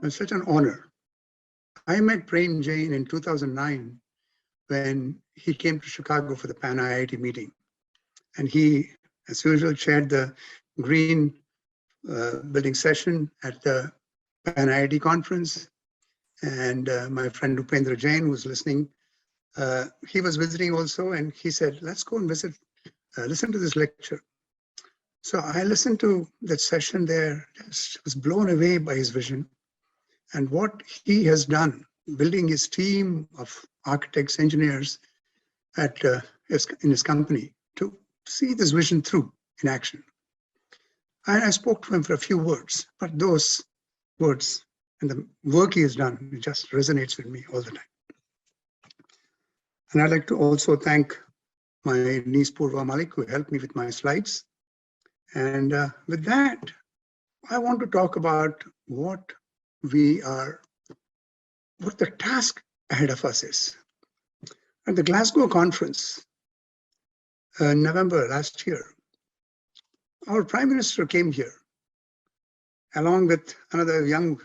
It's such an honor. I met Prem Jain in 2009 when he came to Chicago for the Pan IIT meeting. And he, as usual, chaired the green building session at the Pan IIT conference. And my friend Upendra Jain, who was listening, he was visiting also, and he said, let's go and visit, listen to this lecture. So I listened to that session there, just was blown away by his vision and what he has done, building his team of architects, engineers in his company to see this vision through in action. And I spoke to him for a few words, but those words and the work he has done, it just resonates with me all the time. And I'd like to also thank my niece Purva Malik, who helped me with my slides. And with that, I want to talk about what the task ahead of us is. At the Glasgow conference, November last year, our Prime Minister came here, along with another young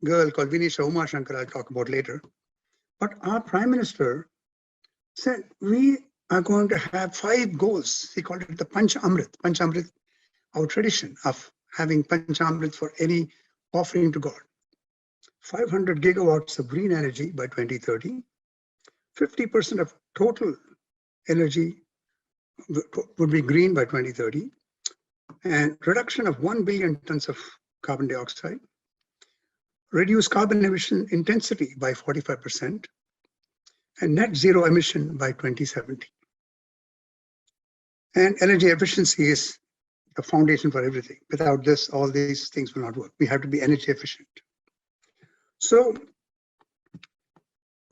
girl called Vinisha Umashankar, I'll talk about later. But our Prime Minister said, we are going to have 5 goals. He called it the Panch Amrit. Panch Amrit, our tradition of having Panch Amrit for any offering to God. 500 gigawatts of green energy by 2030, 50% of total energy would be green by 2030, and reduction of 1 billion tons of carbon dioxide, reduce carbon emission intensity by 45%, and net zero emission by 2070. And energy efficiency is the foundation for everything. Without this, all these things will not work. We have to be energy efficient. So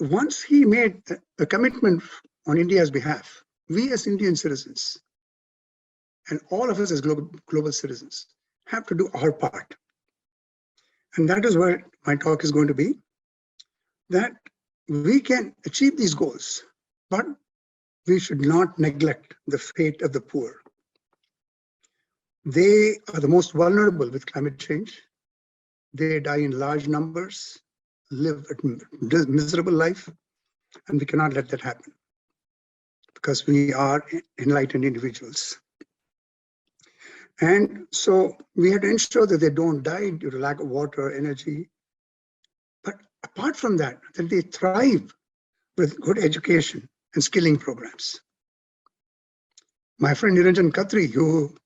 once he made a commitment on India's behalf, we as Indian citizens, and all of us as global citizens, have to do our part. And that is where my talk is going to be, that we can achieve these goals, but we should not neglect the fate of the poor. They are the most vulnerable with climate change. They die in large numbers, live a miserable life, and we cannot let that happen because we are enlightened individuals. And so we have to ensure that they don't die due to lack of water, energy. But apart from that, that they thrive with good education and skilling programs. My friend Niranjan Khatri, who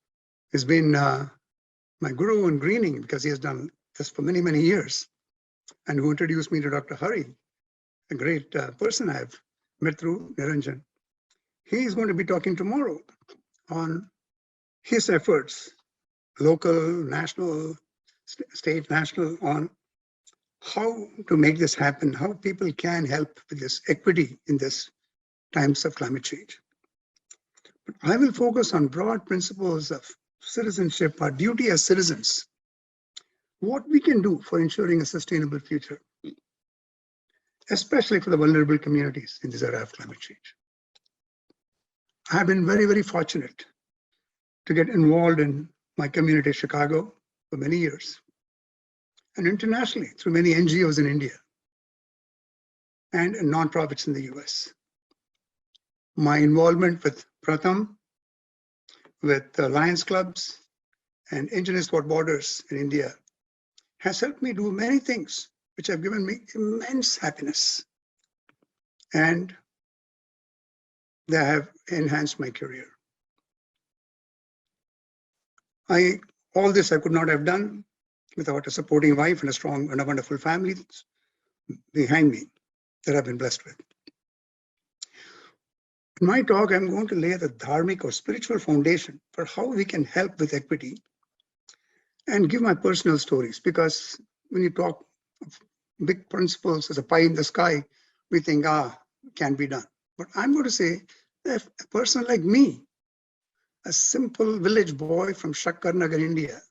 has been my guru in greening because he has done this for many, many years, and who introduced me to Dr. Hari, a great person I've met through Niranjan. He is going to be talking tomorrow on his efforts, local, national, state, national, on how to make this happen, how people can help with this equity in this times of climate change. But I will focus on broad principles of citizenship, our duty as citizens, what we can do for ensuring a sustainable future, especially for the vulnerable communities in this era of climate change. I have been very, very fortunate to get involved in my community, Chicago, for many years, and internationally through many NGOs in India and nonprofits in the US. My involvement with Pratham, with Lions Clubs and Engineers Without Borders in India has helped me do many things which have given me immense happiness, and they have enhanced my career. All this I could not have done without a supporting wife and a strong and a wonderful family behind me that I've been blessed with. In my talk, I'm going to lay the dharmic or spiritual foundation for how we can help with equity and give my personal stories, because when you talk of big principles as a pie in the sky, we think, can be done. But I'm going to say, if a person like me, a simple village boy from Shakkarnagar, India,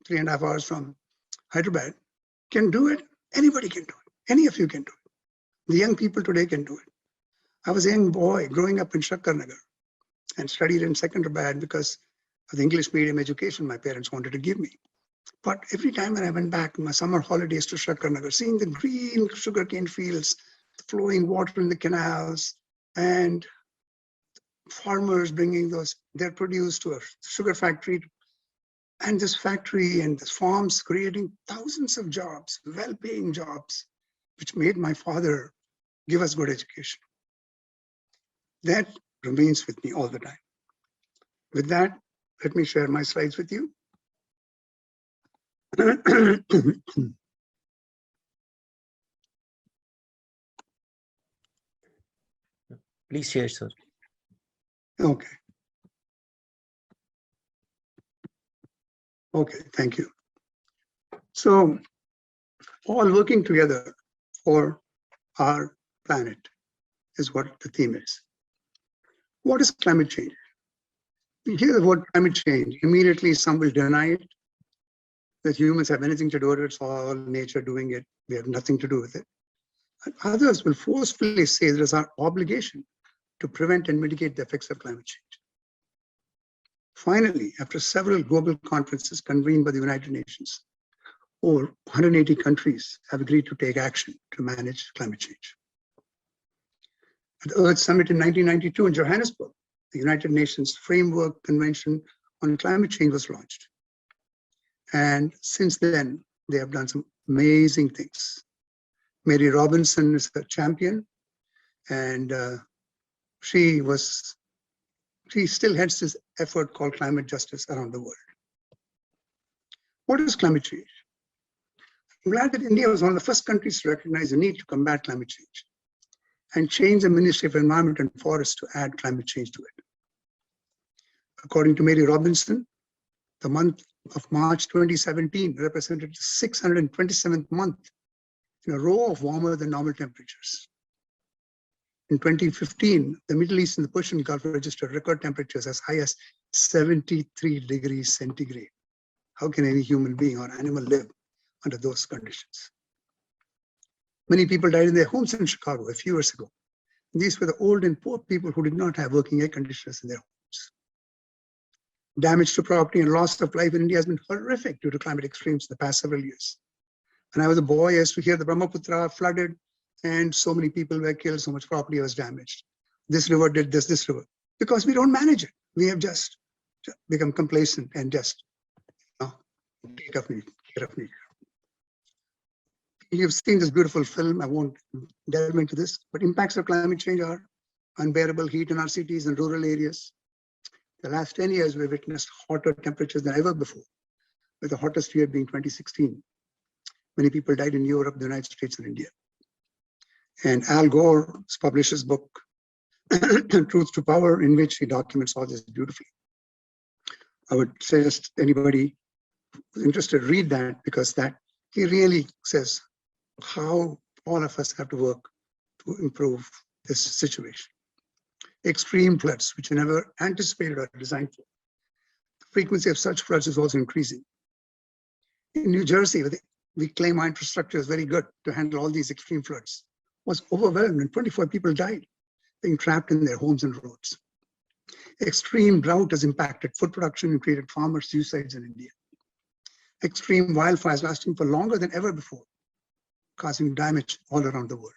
3.5 hours from Hyderabad, can do it, anybody can do it. Any of you can do it. The young people today can do it. I was a young boy growing up in Shakkarnagar and studied in Secunderabad because of the English medium education my parents wanted to give me. But every time when I went back in my summer holidays to Shakarnagar, seeing the green sugarcane fields, the flowing water in the canals, and farmers bringing their produce to a sugar factory, and this factory and this farms creating thousands of jobs, well-paying jobs, which made my father give us good education. That remains with me all the time. With that, let me share my slides with you. Please share, sir. Okay. Okay, thank you. So, all working together for our planet is what the theme is. What is climate change? We hear the word climate change, immediately some will deny it, that humans have anything to do with it, it's all nature doing it, we have nothing to do with it. And others will forcefully say it is our obligation to prevent and mitigate the effects of climate change. Finally, after several global conferences convened by the United Nations, over 180 countries have agreed to take action to manage climate change. At the Earth Summit in 1992 in Johannesburg, the United Nations Framework Convention on Climate Change was launched. And since then, they have done some amazing things. Mary Robinson is the champion, and she still heads this effort called climate justice around the world. What is climate change? I'm glad that India was one of the first countries to recognize the need to combat climate change and change the Ministry of Environment and Forests to add climate change to it. According to Mary Robinson, the month of March 2017 represented the 627th month in a row of warmer than normal temperatures. In 2015, the Middle East and the Persian Gulf registered record temperatures as high as 73 degrees centigrade. How can any human being or animal live under those conditions? Many people died in their homes in Chicago a few years ago. These were the old and poor people who did not have working air conditioners in their homes. Damage to property and loss of life in India has been horrific due to climate extremes in the past several years. When I was a boy, I used to hear the Brahmaputra flooded and so many people were killed, so much property was damaged. This river did this river. Because we don't manage it. We have just become complacent and just take care of nature. You've seen this beautiful film. I won't delve into this, but impacts of climate change are unbearable heat in our cities and rural areas. The last 10 years, we've witnessed hotter temperatures than ever before, with the hottest year being 2016. Many people died in Europe, the United States, and India. And Al Gore published his book, Truth to Power, in which he documents all this beautifully. I would suggest anybody who's interested read that, because that he really says how all of us have to work to improve this situation. Extreme floods, which we never anticipated or designed for. The frequency of such floods is also increasing. In New Jersey, we claim our infrastructure is very good to handle all these extreme floods, was overwhelmed and 24 people died, being trapped in their homes and roads. Extreme drought has impacted food production and created farmer suicides in India. Extreme wildfires lasting for longer than ever before, causing damage all around the world.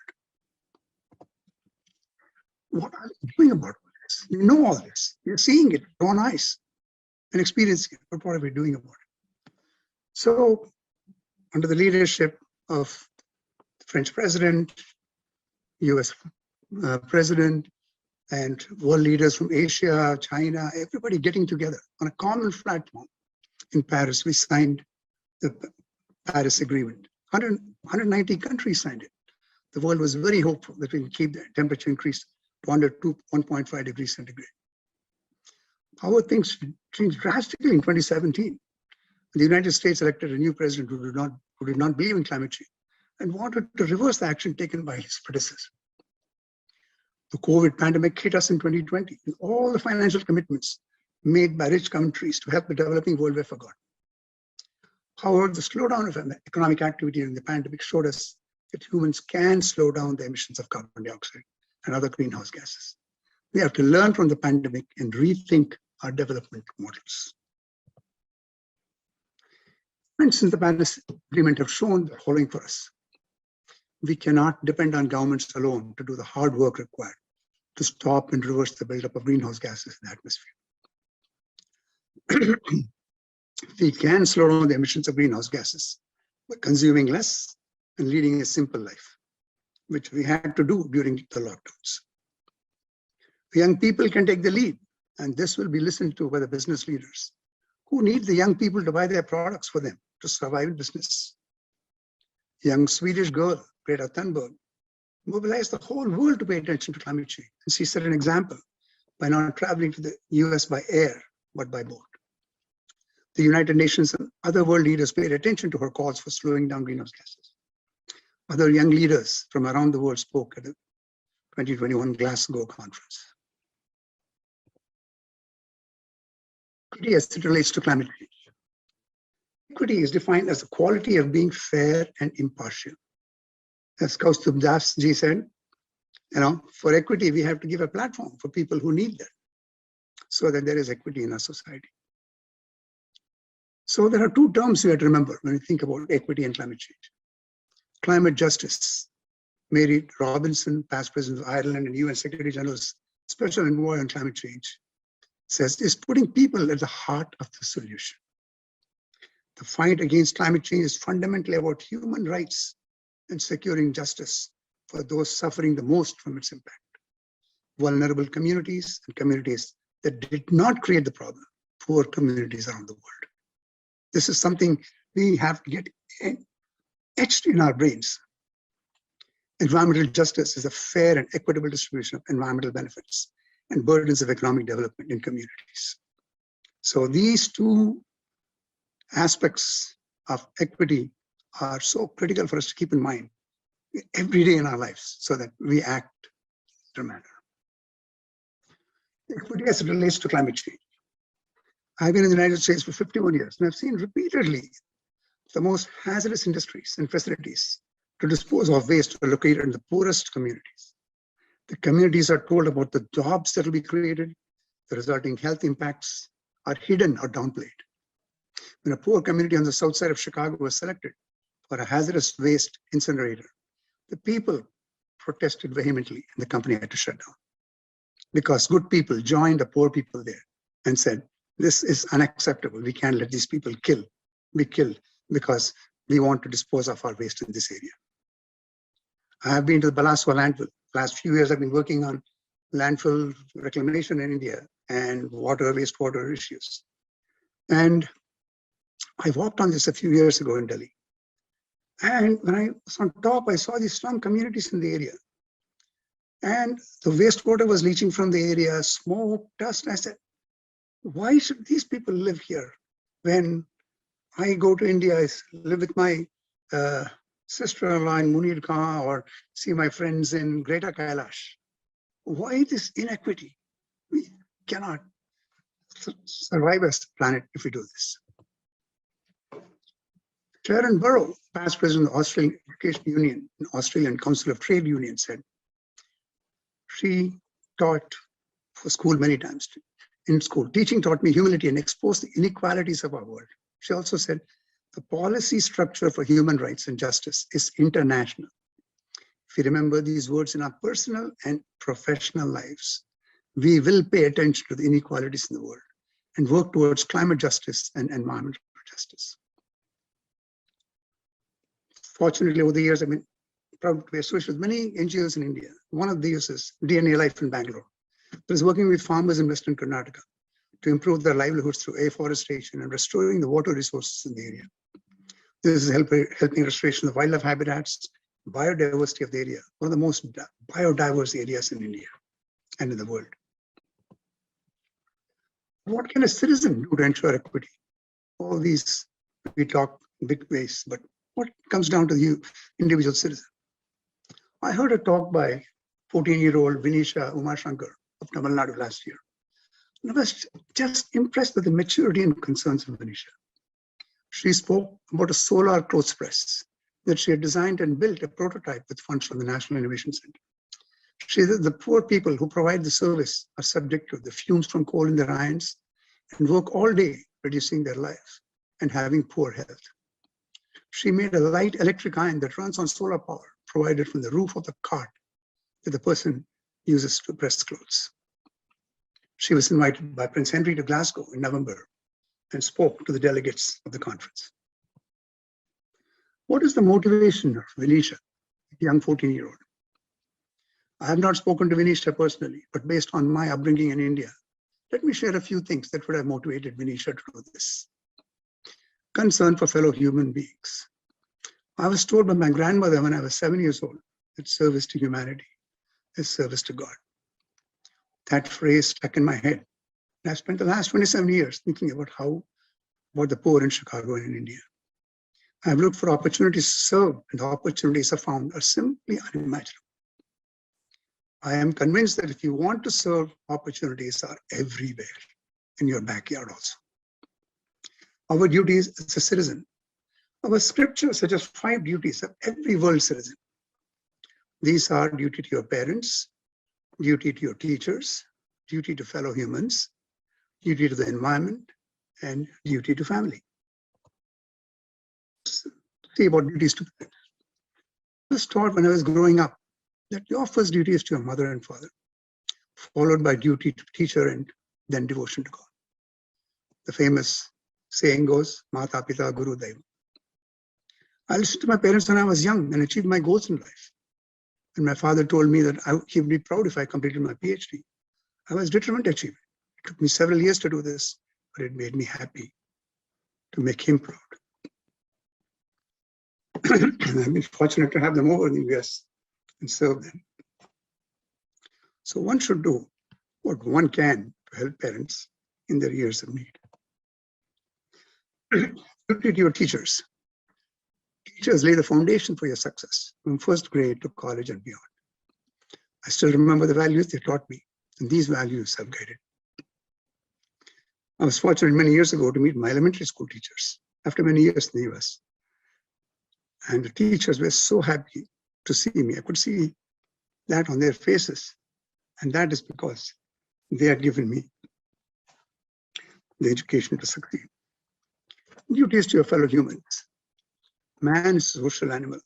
What are we doing about this? You know all this. You're seeing it with your own eyes and experiencing it, but what are we doing about it? So, under the leadership of the French president, US president, and world leaders from Asia, China, everybody getting together on a common platform in Paris, we signed the Paris Agreement. 190 countries signed it. The world was very hopeful that we can keep the temperature increased to under 1.5 degrees centigrade. Our things changed drastically in 2017. The United States elected a new president who did not believe in climate change and wanted to reverse the action taken by his predecessor. The COVID pandemic hit us in 2020, and all the financial commitments made by rich countries to help the developing world were forgotten. However, the slowdown of economic activity during the pandemic showed us that humans can slow down the emissions of carbon dioxide and other greenhouse gases. We have to learn from the pandemic and rethink our development models. And since the Paris Agreement have shown the following for us, we cannot depend on governments alone to do the hard work required to stop and reverse the buildup of greenhouse gases in the atmosphere. We can slow down the emissions of greenhouse gases by consuming less and leading a simple life, which we had to do during the lockdowns. The young people can take the lead, and this will be listened to by the business leaders who need the young people to buy their products for them to survive in business. Young Swedish girl, Greta Thunberg, mobilized the whole world to pay attention to climate change. And she set an example by not traveling to the US by air, but by boat. The United Nations and other world leaders paid attention to her calls for slowing down greenhouse gases. Other young leaders from around the world spoke at the 2021 Glasgow conference. Equity as it relates to climate change. Equity is defined as the quality of being fair and impartial. As Kaustubh Das ji said, for equity, we have to give a platform for people who need that so that there is equity in our society. So there are two terms we have to remember when we think about equity and climate change. Climate justice. Mary Robinson, past president of Ireland and UN Secretary General's special envoy on climate change, says is putting people at the heart of the solution. The fight against climate change is fundamentally about human rights and securing justice for those suffering the most from its impact. Vulnerable communities and communities that did not create the problem, poor communities around the world. This is something we have to get etched in our brains. Environmental justice is a fair and equitable distribution of environmental benefits and burdens of economic development in communities. So these two aspects of equity are so critical for us to keep in mind every day in our lives so that we act in a manner. Equity as it relates to climate change. I've been in the United States for 51 years, and I've seen repeatedly the most hazardous industries and facilities to dispose of waste are located in the poorest communities. The communities are told about the jobs that will be created, the resulting health impacts are hidden or downplayed. When a poor community on the south side of Chicago was selected for a hazardous waste incinerator, the people protested vehemently and the company had to shut down because good people joined the poor people there and said, this is unacceptable. We can't let these people be killed because we want to dispose of our waste in this area. I have been to the Balaswa landfill. Last few years, I've been working on landfill reclamation in India and wastewater issues. And I walked on this a few years ago in Delhi. And when I was on top, I saw these slum communities in the area. And the wastewater was leaching from the area, smoke, dust. And I said, why should these people live here? When I go to India, I live with my sister-in-law in Munir Khan or see my friends in Greater Kailash. Why this inequity? We cannot survive as a planet if we do this. Sharon Burrow, past president of the Australian Education Union, Australian Council of Trade Unions, said she taught for school many times. In school, teaching taught me humility and exposed the inequalities of our world. She also said, the policy structure for human rights and justice is international. If we remember these words in our personal and professional lives, we will pay attention to the inequalities in the world and work towards climate justice and environmental justice. Fortunately, over the years, I've been proud to be associated with many NGOs in India. One of these is DNA Life in Bangalore. It is working with farmers in Western Karnataka to improve their livelihoods through afforestation and restoring the water resources in the area. This is helping restoration of wildlife habitats, biodiversity of the area, one of the most biodiverse areas in India and in the world. What can a citizen do to ensure equity? All these, we talk big ways, but what comes down to the individual citizen? I heard a talk by 14-year-old Vinisha Umashankar of Tamil Nadu last year. And I was just impressed with the maturity and concerns of Vinisha. She spoke about a solar clothes press that she had designed and built a prototype with funds from the National Innovation Center. She said the poor people who provide the service are subject to the fumes from coal in their irons and work all day reducing their lives and having poor health. She made a light electric iron that runs on solar power provided from the roof of the cart that the person uses to press clothes. She was invited by Prince Henry to Glasgow in November and spoke to the delegates of the conference. What is the motivation of Vinisha, a young 14-year-old? I have not spoken to Vinisha personally, but based on my upbringing in India, let me share a few things that would have motivated Vinisha to do this. Concern for fellow human beings. I was told by my grandmother when I was 7 years old that service to humanity is service to God. That phrase stuck in my head. And I've spent the last 27 years thinking about the poor in Chicago and in India. I've looked for opportunities to serve, and the opportunities I found are simply unimaginable. I am convinced that if you want to serve, opportunities are everywhere, in your backyard also. Our duties as a citizen. Our scripture suggests 5 duties of every world citizen. These are duty to your parents, duty to your teachers, duty to fellow humans, duty to the environment, and duty to family. See about duties to parents. I was taught when I was growing up that your first duty is to your mother and father, followed by duty to teacher and then devotion to God. The famous saying goes, Mata Pita Guru Deva. I listened to my parents when I was young and achieved my goals in life. And my father told me that he would be proud if I completed my PhD. I was determined to achieve it. It took me several years to do this, but it made me happy to make him proud. And I've been fortunate to have them over in the US and serve them. So one should do what one can to help parents in their years of need. Duty to your teachers. Teachers lay the foundation for your success from first grade to college and beyond. I still remember the values they taught me, and these values have guided. I was fortunate many years ago to meet my elementary school teachers after many years in the US. And the teachers were so happy to see me. I could see that on their faces. And that is because they had given me the education to succeed. Duties to your fellow humans. Man is a social animal.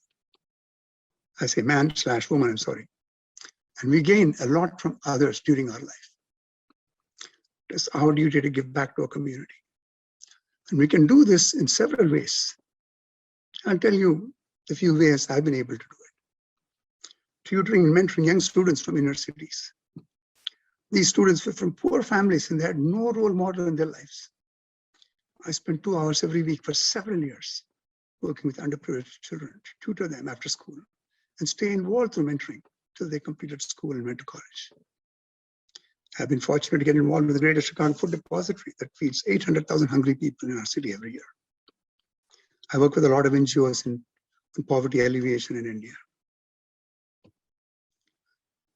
I say man/woman, I'm sorry. And we gain a lot from others during our life. It's our duty to give back to our community. And we can do this in several ways. I'll tell you a few ways I've been able to do it. Tutoring and mentoring young students from inner cities. These students were from poor families and they had no role model in their lives. I spent 2 hours every week for several years working with underprivileged children to tutor them after school and stay involved through mentoring till they completed school and went to college. I've been fortunate to get involved with the Greater Chicago Food Depository that feeds 800,000 hungry people in our city every year. I work with a lot of NGOs in poverty alleviation in India.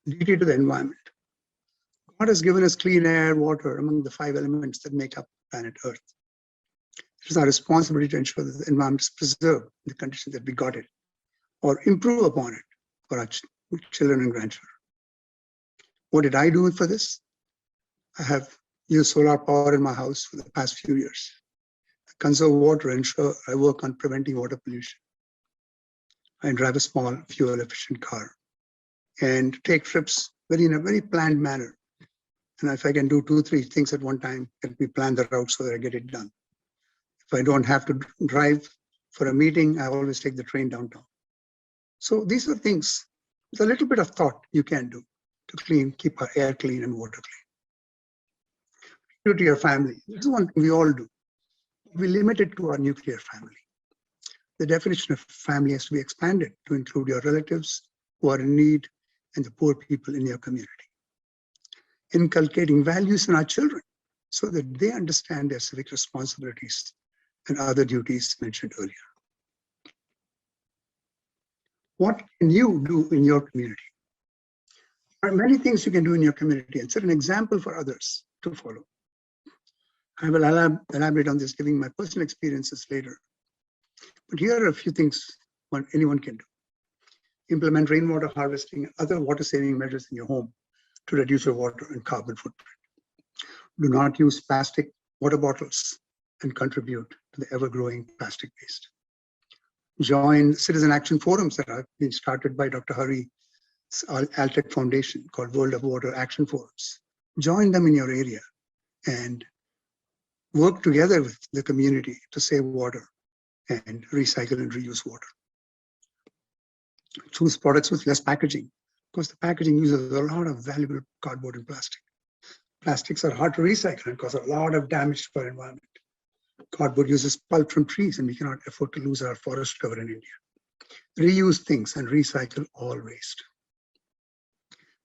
Duty to the environment. God has given us clean air, water, among the 5 elements that make up planet Earth. It is our responsibility to ensure that the environment is preserved in the conditions that we got it, or improve upon it for our children and grandchildren. What did I do for this? I have used solar power in my house for the past few years. I conserve water and ensure I work on preventing water pollution. I drive a small fuel-efficient car and take trips in a very planned manner. And if I can do 2, 3 things at one time, let me plan the route so that I get it done. If I don't have to drive for a meeting, I always take the train downtown. So these are things with a little bit of thought you can do to keep our air clean and water clean. To your family. This is one thing we all do. We limit it to our nuclear family. The definition of family has to be expanded to include your relatives who are in need and the poor people in your community. Inculcating values in our children so that they understand their civic responsibilities and other duties mentioned earlier. What can you do in your community? There are many things you can do in your community and set an example for others to follow. I will elaborate on this, giving my personal experiences later. But here are a few things anyone can do. Implement rainwater harvesting and other water-saving measures in your home to reduce your water and carbon footprint. Do not use plastic water bottles and contribute to the ever-growing plastic waste. Join citizen action forums that have been started by Dr. Hari's Altec Foundation called World of Water Action Forums. Join them in your area and work together with the community to save water and recycle and reuse water. Choose products with less packaging, because the packaging uses a lot of valuable cardboard and plastic. Plastics are hard to recycle and cause a lot of damage to our environment. Cardboard uses pulp from trees, and we cannot afford to lose our forest cover in India. Reuse things and recycle all waste.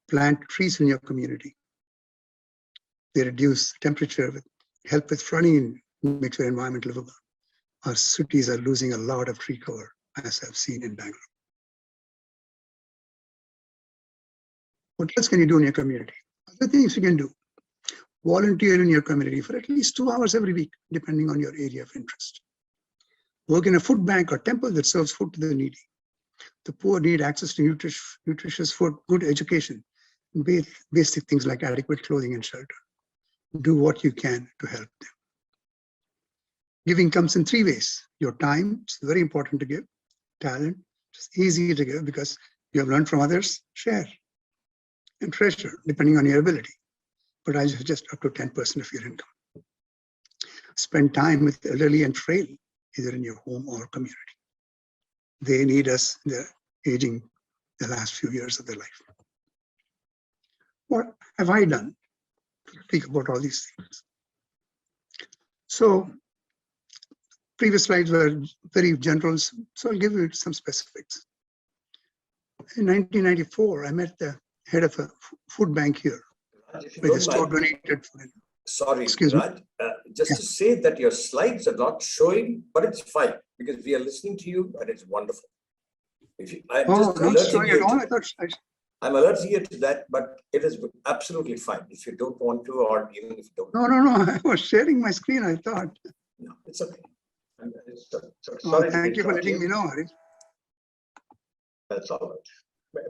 Plant trees in your community. They reduce temperature, help with flooding, and make your environment livable. Our cities are losing a lot of tree cover, as I've seen in Bangalore. What else can you do in your community? Other things you can do. Volunteer in your community for at least 2 hours every week, depending on your area of interest. Work in a food bank or temple that serves food to the needy. The poor need access to nutritious food, good education, and basic things like adequate clothing and shelter. Do what you can to help them. Giving comes in 3 ways. Your time, it's very important to give. Talent, it's easy to give because you have learned from others. Share and treasure, depending on your ability. But I suggest up to 10% of your income. Spend time with the elderly and frail, either in your home or community. They need us. They're aging the last few years of their life. What have I done to speak about all these things? So, previous slides were very general, so I'll give you some specifics. In 1994, I met the head of a food bank here, where the store donated food. Sorry, Excuse Raj, just to say that your slides are not showing, but it's fine because we are listening to you and it's wonderful. I'm just alerting you. I'm alerting you to that, but it is absolutely fine if you don't want to, or even if you don't. No. I was sharing my screen, I thought. No, it's okay. Sorry. Thank you for letting me know, Hari. That's all right.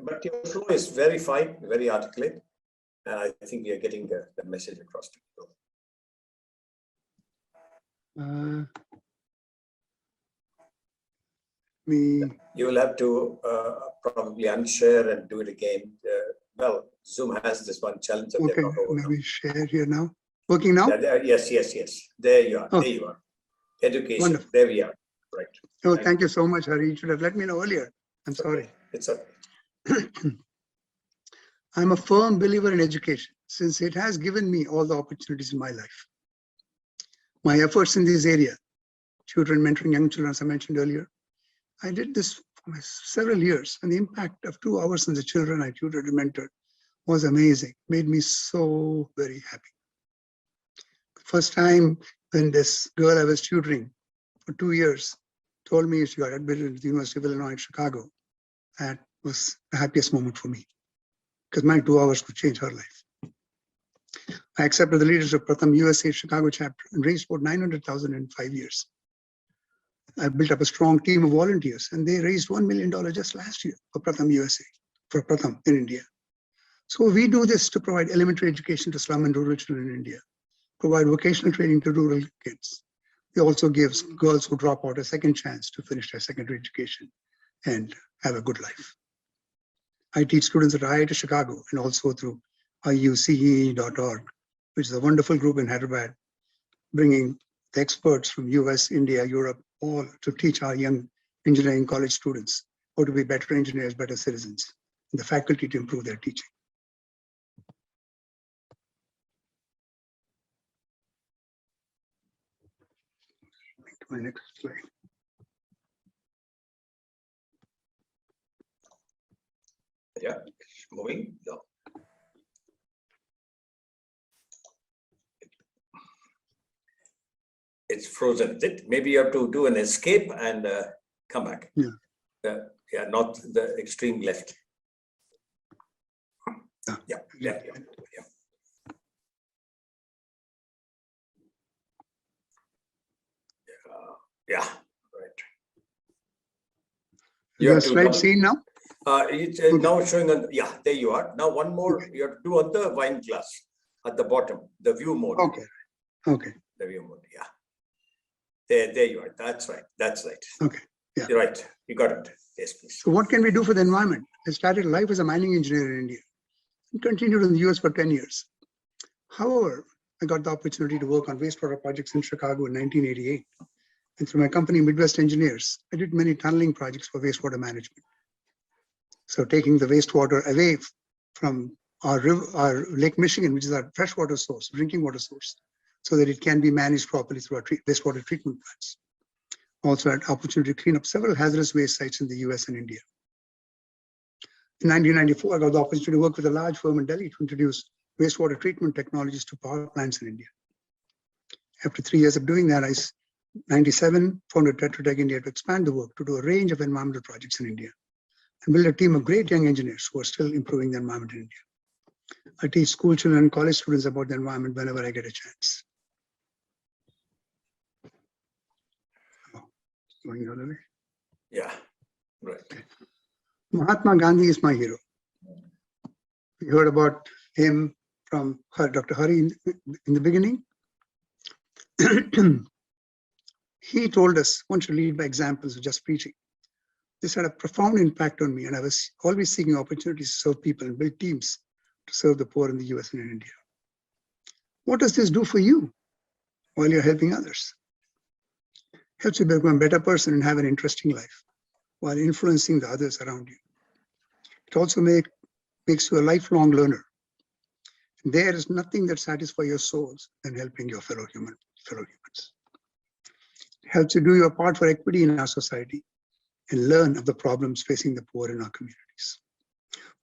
But your flow is very fine, very articulate. And I think you're getting the message across to people. You will have to probably unshare and do it again. Well, Zoom has this one challenge. That okay, maybe share here now. Working now? Yes. There you are. Oh. There you are. Education. Wonderful. There we are. Right. Oh, thank you so much, Hari. You should have let me know earlier. I'm sorry. Okay. It's okay. I'm a firm believer in education, since it has given me all the opportunities in my life. My efforts in this area, children, mentoring young children, as I mentioned earlier, I did this for several years, and the impact of 2 hours on the children I tutored and mentored was amazing, made me so very happy. The first time when this girl I was tutoring for 2 years told me she got admitted to the University of Illinois in Chicago, that was the happiest moment for me, because my 2 hours could change her life. I accepted the leadership of Pratham USA Chicago chapter and raised about $900,000 in 5 years. I built up a strong team of volunteers, and they raised $1 million just last year for Pratham USA, for Pratham in India. So we do this to provide elementary education to slum and rural children in India, provide vocational training to rural kids. We also give girls who drop out a second chance to finish their secondary education and have a good life. I teach students at IIT Chicago and also through iuce.org, which is a wonderful group in Hyderabad, bringing the experts from US, India, Europe, all to teach our young engineering college students how to be better engineers, better citizens, and the faculty to improve their teaching. My next slide. Yeah, moving. Yeah. It's frozen. Maybe you have to do an escape and come back. Yeah. Yeah, not the extreme left. Yeah. Yeah. Right. Your slide seen now? It's now showing on. Yeah, there you are. Now one more. Okay. You have to do on the wine glass at the bottom, the view mode. Okay. The view mode. Yeah. There you are. That's right. Okay. Yeah. You're right. You got it. Yes, please. So what can we do for the environment? I started life as a mining engineer in India and continued in the US for 10 years. However, I got the opportunity to work on wastewater projects in Chicago in 1988. And through my company, Midwest Engineers, I did many tunneling projects for wastewater management. So taking the wastewater away from our Lake Michigan, which is our freshwater source, drinking water source, so that it can be managed properly through our wastewater treatment plants. Also had opportunity to clean up several hazardous waste sites in the US and India. In 1994, I got the opportunity to work with a large firm in Delhi to introduce wastewater treatment technologies to power plants in India. After 3 years of doing that, I, 97, founded Tetra Tech India to expand the work to do a range of environmental projects in India and build a team of great young engineers who are still improving the environment in India. I teach school children and college students about the environment whenever I get a chance. Going the other way. Yeah, right. Mahatma Gandhi is my hero. We heard about him from Dr. Hari in the beginning. He told us one should lead by examples of just preaching. This had a profound impact on me, and I was always seeking opportunities to serve people and build teams to serve the poor in the US and in India. What does this do for you while you're helping others? Helps you become a better person and have an interesting life while influencing the others around you. It also makes you a lifelong learner. There is nothing that satisfies your souls than helping your fellow humans. It helps you do your part for equity in our society and learn of the problems facing the poor in our communities.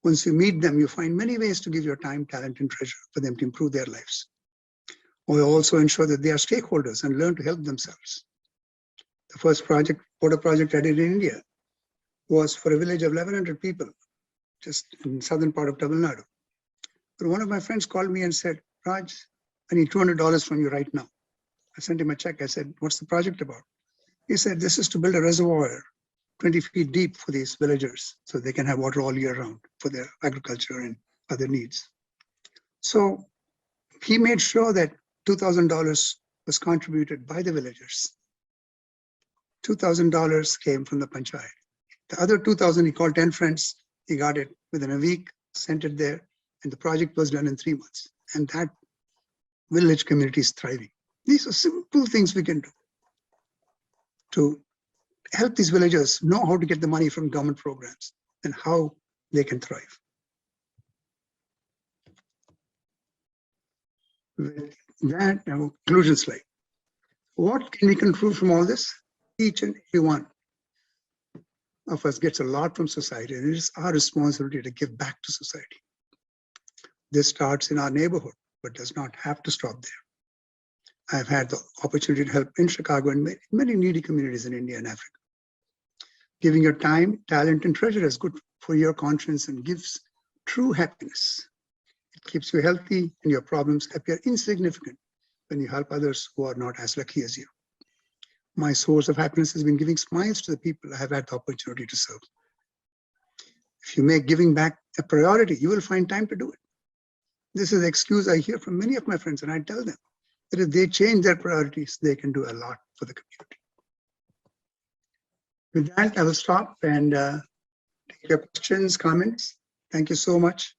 Once you meet them, you find many ways to give your time, talent, and treasure for them to improve their lives. Or also ensure that they are stakeholders and learn to help themselves. The first water project I did in India was for a village of 1,100 people, just in the southern part of Tamil Nadu. But one of my friends called me and said, Raj, I need $200 from you right now. I sent him a check. I said, what's the project about? He said, this is to build a reservoir 20 feet deep for these villagers so they can have water all year round for their agriculture and other needs. So he made sure that $2,000 was contributed by the villagers. $2,000 came from the panchayat. The other 2,000, he called 10 friends. He got it within a week, sent it there, and the project was done in 3 months. And that village community is thriving. These are simple things we can do to help these villagers know how to get the money from government programs and how they can thrive. With that, now conclusion slide. What can we conclude from all this? Each and every one of us gets a lot from society, and it is our responsibility to give back to society. This starts in our neighborhood, but does not have to stop there. I've had the opportunity to help in Chicago and many needy communities in India and Africa. Giving your time, talent, and treasure is good for your conscience and gives true happiness. It keeps you healthy and your problems appear insignificant when you help others who are not as lucky as you. My source of happiness has been giving smiles to the people I have had the opportunity to serve. If you make giving back a priority, you will find time to do it. This is the excuse I hear from many of my friends, and I tell them that if they change their priorities, they can do a lot for the community. With that, I will stop and take your questions, comments. Thank you so much.